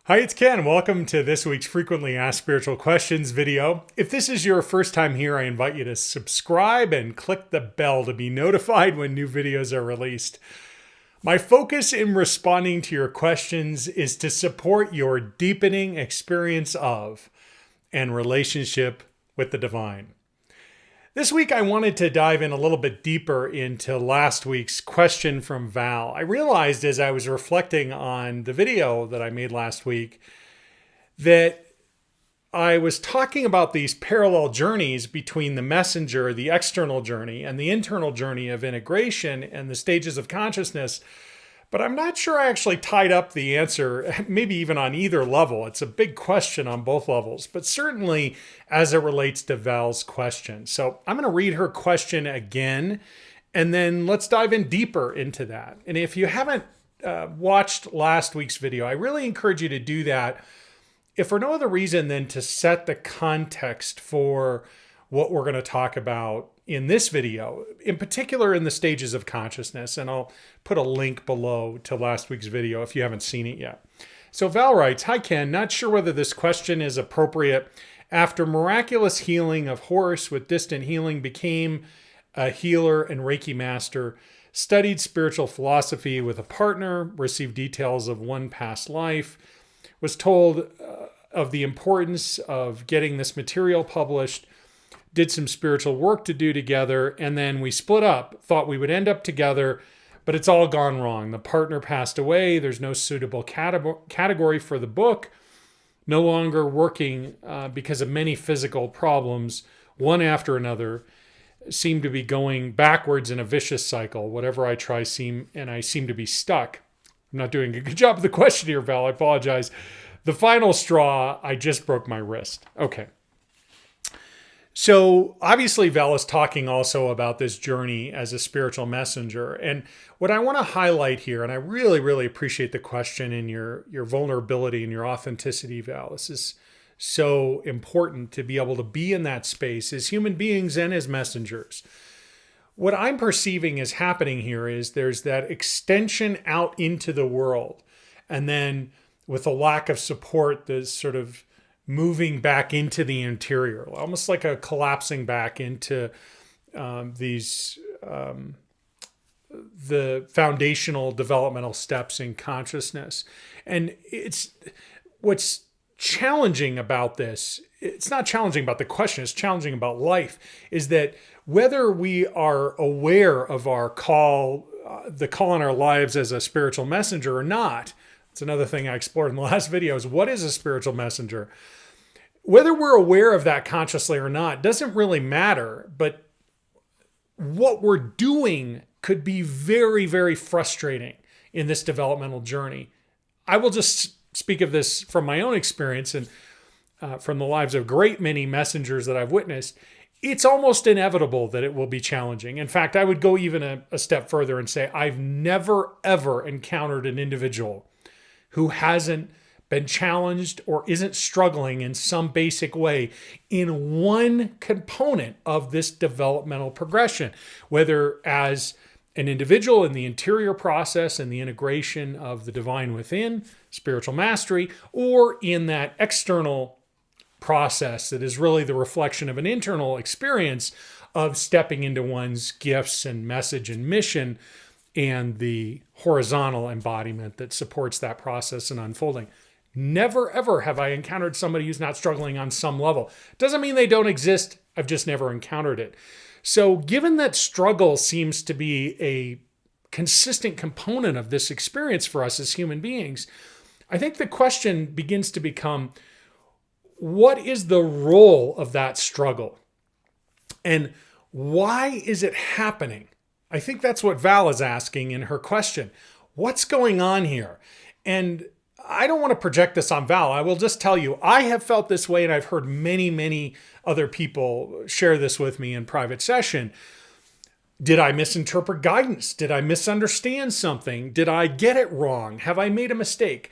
Hi, it's Ken. Welcome to this week's Frequently Asked Spiritual Questions video. If this is your first time here, I invite you to subscribe and click the bell to be notified when new videos are released. My focus in responding to your questions is to support your deepening experience of and relationship with the divine. This week, I wanted to dive in a little bit deeper into last week's question from Val. I realized as I was reflecting on the video that I made last week that I was talking about these parallel journeys between the messenger, the external journey, and the internal journey of integration and the stages of consciousness. But I'm not sure I actually tied up the answer, maybe even on either level. It's a big question on both levels, but certainly as it relates to Val's question. So I'm going to read her question again, and then let's dive in deeper into that. And if you haven't watched last week's video, I really encourage you to do that, if for no other reason than to set the context for what we're going to talk about in this video, in particular in the stages of consciousness. And I'll put a link below to last week's video if you haven't seen it yet. So Val writes, "Hi Ken, not sure whether this question is appropriate. After miraculous healing of Horus with distant healing, became a healer and Reiki master, studied spiritual philosophy with a partner, received details of one past life, was told of the importance of getting this material published, did some spiritual work to do together, and then we split up, thought we would end up together, but it's all gone wrong. The partner passed away. There's no suitable category for the book. No longer working because of many physical problems, one after another, seem to be going backwards in a vicious cycle. Whatever I try I seem to be stuck." I'm not doing a good job of the question here, Val. I apologize. "The final straw, I just broke my wrist." Okay. So obviously Val is talking also about this journey as a spiritual messenger. And what I want to highlight here, and I really, really appreciate the question and your vulnerability and your authenticity, Val. This is so important to be able to be in that space as human beings and as messengers. What I'm perceiving is happening here is there's that extension out into the world. And then with a lack of support, there's sort of moving back into the interior, almost like a collapsing back into the foundational developmental steps in consciousness. And it's what's challenging about this, it's not challenging about the question, it's challenging about life, is that whether we are aware of our call, the call in our lives as a spiritual messenger or not, it's another thing I explored in the last video, is what is a spiritual messenger? Whether we're aware of that consciously or not doesn't really matter, but what we're doing could be very, very frustrating in this developmental journey. I will just speak of this from my own experience and from the lives of a great many messengers that I've witnessed. It's almost inevitable that it will be challenging. In fact, I would go even a step further and say I've never, ever encountered an individual who hasn't been challenged or isn't struggling in some basic way in one component of this developmental progression, whether as an individual in the interior process and the integration of the divine within, spiritual mastery, or in that external process that is really the reflection of an internal experience of stepping into one's gifts and message and mission and the horizontal embodiment that supports that process and unfolding. Never, ever have I encountered somebody who's not struggling on some level. Doesn't mean they don't exist. I've just never encountered it. So given that struggle seems to be a consistent component of this experience for us as human beings, I think the question begins to become, what is the role of that struggle? And why is it happening? I think that's what Val is asking in her question. What's going on here? And I don't want to project this on Val. I will just tell you, I have felt this way, and I've heard many, many other people share this with me in private session. Did I misinterpret guidance? Did I misunderstand something? Did I get it wrong? Have I made a mistake?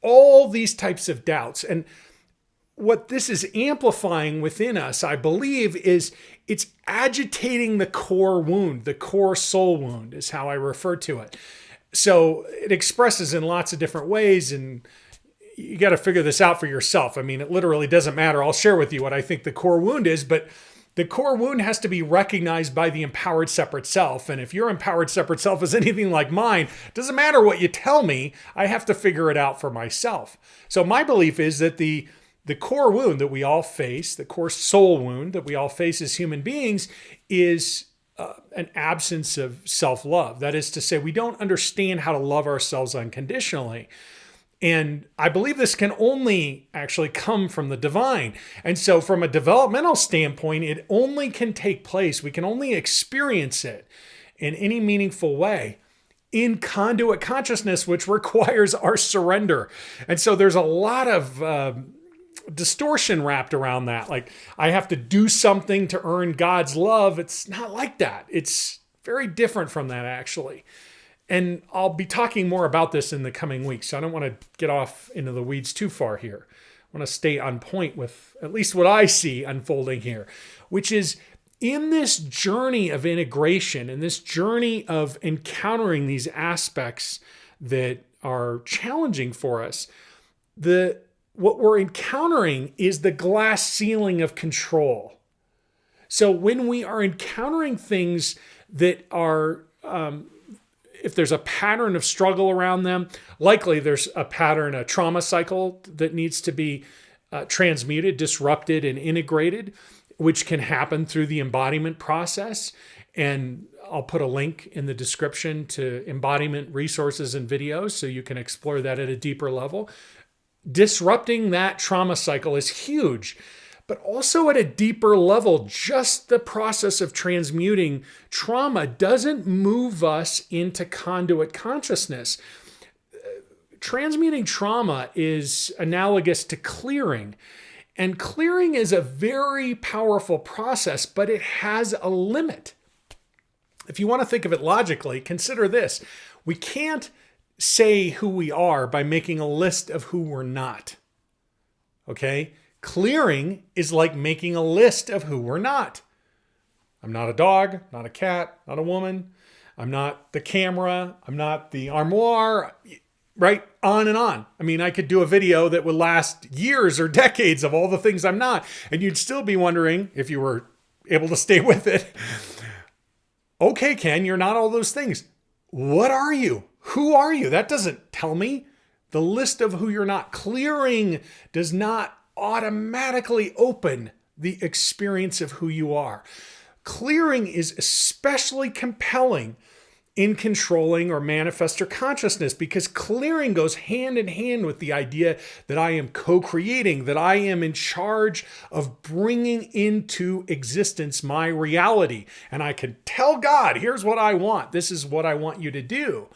All these types of doubts. And what this is amplifying within us, I believe, is it's agitating the core wound, the core soul wound is how I refer to it. So it expresses in lots of different ways, and you got to figure this out for yourself. I mean, it literally doesn't matter. I'll share with you what I think the core wound is, but the core wound has to be recognized by the empowered separate self. And if your empowered separate self is anything like mine, it doesn't matter what you tell me, I have to figure it out for myself. So my belief is that the core wound that we all face, the core soul wound that we all face as human beings, is an absence of self-love. That is to say, we don't understand how to love ourselves unconditionally. And I believe this can only actually come from the divine. And so from a developmental standpoint, it only can take place, we can only experience it in any meaningful way in conduit consciousness, which requires our surrender. And so there's a lot of distortion wrapped around that. Like, I have to do something to earn God's love. It's not like that. It's very different from that, actually. And I'll be talking more about this in the coming weeks, so I don't want to get off into the weeds too far here. I want to stay on point with at least what I see unfolding here, which is in this journey of integration, in this journey of encountering these aspects that are challenging for us, what we're encountering is the glass ceiling of control. So when we are encountering things that are if there's a pattern of struggle around them, likely there's a pattern, a trauma cycle that needs to be transmuted, disrupted, and integrated, which can happen through the embodiment process. And I'll put a link in the description to embodiment resources and videos so you can explore that at a deeper level. Disrupting that trauma cycle is huge. But also at a deeper level, just the process of transmuting trauma doesn't move us into conduit consciousness. Transmuting trauma is analogous to clearing. And clearing is a very powerful process, but it has a limit. If you want to think of it logically, consider this. We can't say who we are by making a list of who we're not. Okay? Clearing is like making a list of who we're not. I'm not a dog, not a cat, not a woman. I'm not the camera. I'm not the armoire, right? On and on. I mean, I could do a video that would last years or decades of all the things I'm not, and you'd still be wondering, if you were able to stay with it, okay, Ken, you're not all those things. What are you? Who are you? That doesn't tell me. The list of who you're not. Clearing does not automatically open the experience of who you are. Clearing is especially compelling in controlling or manifestor consciousness, because clearing goes hand in hand with the idea that I am co-creating, that I am in charge of bringing into existence my reality. And I can tell God, here's what I want. This is what I want you to do.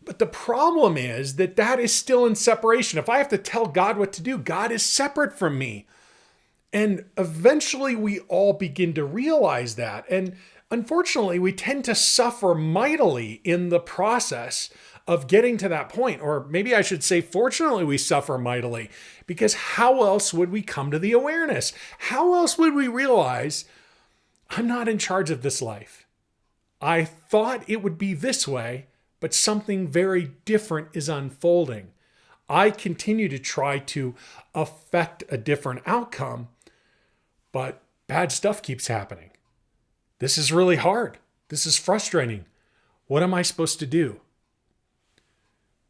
But the problem is that that is still in separation. If I have to tell God what to do, God is separate from me. And eventually we all begin to realize that. And unfortunately, we tend to suffer mightily in the process of getting to that point. Or maybe I should say, fortunately, we suffer mightily, because how else would we come to the awareness? How else would we realize I'm not in charge of this life? I thought it would be this way, but something very different is unfolding. I continue to try to affect a different outcome, but bad stuff keeps happening. This is really hard. This is frustrating. What am I supposed to do?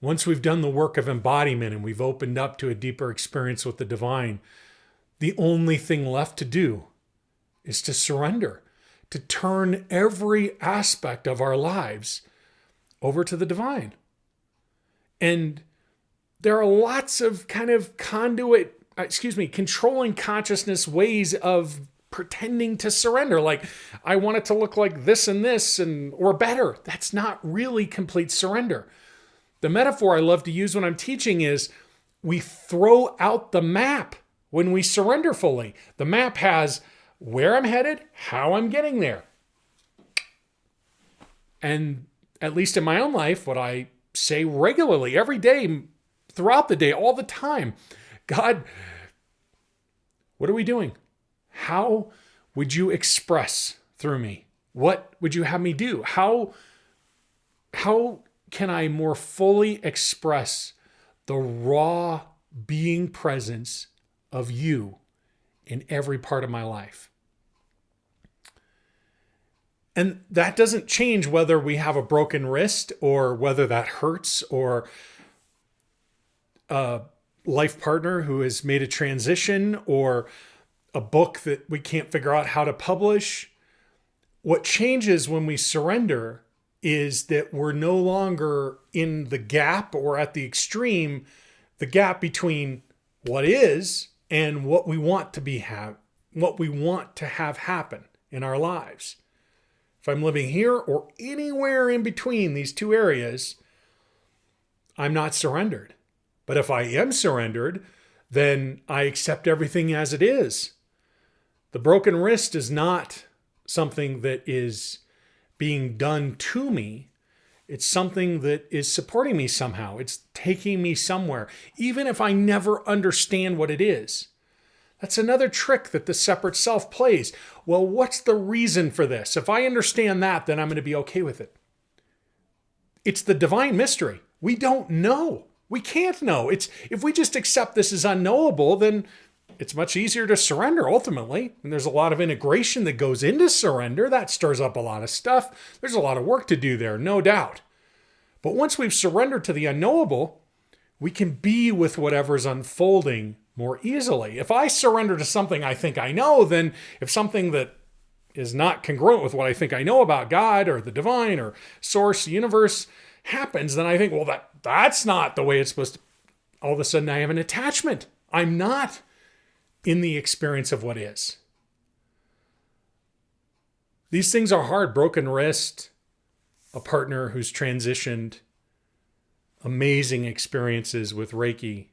Once we've done the work of embodiment and we've opened up to a deeper experience with the divine, the only thing left to do is to surrender, to turn every aspect of our lives over to the divine. And there are lots of kind of controlling consciousness ways of pretending to surrender. Like, I want it to look like this and this, or better. That's not really complete surrender. The metaphor I love to use when I'm teaching is we throw out the map when we surrender fully. The map has where I'm headed, how I'm getting there. And at least in my own life, what I say regularly, every day, throughout the day, all the time, God, what are we doing? How would you express through me? What would you have me do? How can I more fully express the raw being presence of you in every part of my life. And that doesn't change whether we have a broken wrist or whether that hurts, or a life partner who has made a transition, or a book that we can't figure out how to publish. What changes when we surrender is that we're no longer in the gap, or at the extreme, the gap between what is and what we want to have happen in our lives. If I'm living here or anywhere in between these two areas, I'm not surrendered. But if I am surrendered, then I accept everything as it is. The broken wrist is not something that is being done to me. It's something that is supporting me somehow. It's taking me somewhere, even if I never understand what it is. That's another trick that the separate self plays. Well, what's the reason for this? If I understand that, then I'm going to be okay with it. It's the divine mystery. We don't know. We can't know. If we just accept this as unknowable, then it's much easier to surrender ultimately. And there's a lot of integration that goes into surrender. That stirs up a lot of stuff. There's a lot of work to do there, no doubt. But once we've surrendered to the unknowable, we can be with whatever's unfolding more easily. If I surrender to something I think I know, then if something that is not congruent with what I think I know about God or the divine or source, universe happens, then I think, well, that's not the way it's supposed to. All of a sudden I have an attachment. I'm not in the experience of what is. These things are hard. Broken wrist, a partner who's transitioned, amazing experiences with Reiki.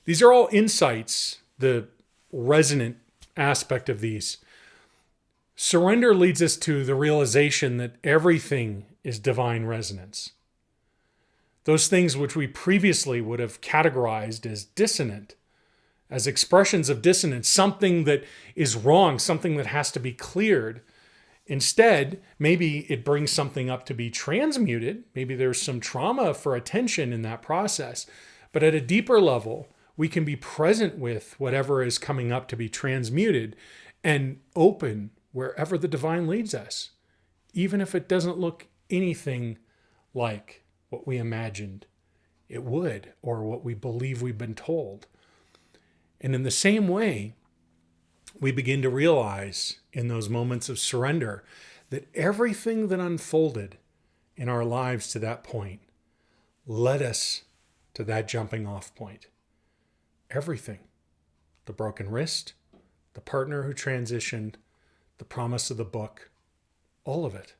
These are all insights, the resonant aspect of these. Surrender leads us to the realization that everything is divine resonance. Those things which we previously would have categorized as dissonant, as expressions of dissonance, something that is wrong, something that has to be cleared. Instead, maybe it brings something up to be transmuted. Maybe there's some trauma for attention in that process. But at a deeper level, we can be present with whatever is coming up to be transmuted and open wherever the divine leads us, even if it doesn't look anything like what we imagined it would or what we believe we've been told. And in the same way, we begin to realize in those moments of surrender that everything that unfolded in our lives to that point led us to that jumping off point. Everything. The broken wrist, the partner who transitioned, the promise of the book, all of it.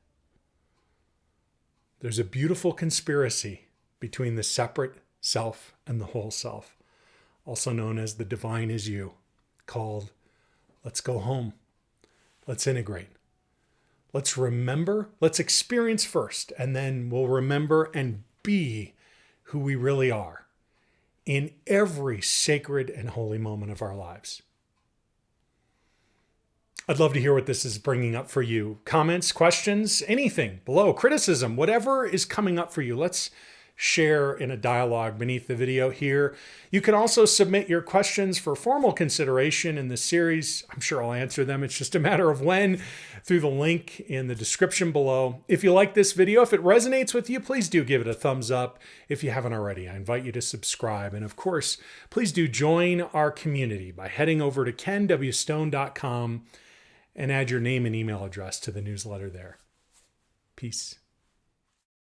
There's a beautiful conspiracy between the separate self and the whole self, also known as the divine is you, called let's go home. Let's integrate. Let's remember, let's experience first, and then we'll remember and be who we really are in every sacred and holy moment of our lives. I'd love to hear what this is bringing up for you. Comments, questions, anything below, criticism, whatever is coming up for you. Let's share in a dialogue beneath the video here. You can also submit your questions for formal consideration in the series. I'm sure I'll answer them. It's just a matter of when, through the link in the description below. If you like this video, if it resonates with you, please do give it a thumbs up. If you haven't already, I invite you to subscribe. And of course, please do join our community by heading over to kenwstone.com and add your name and email address to the newsletter there. Peace.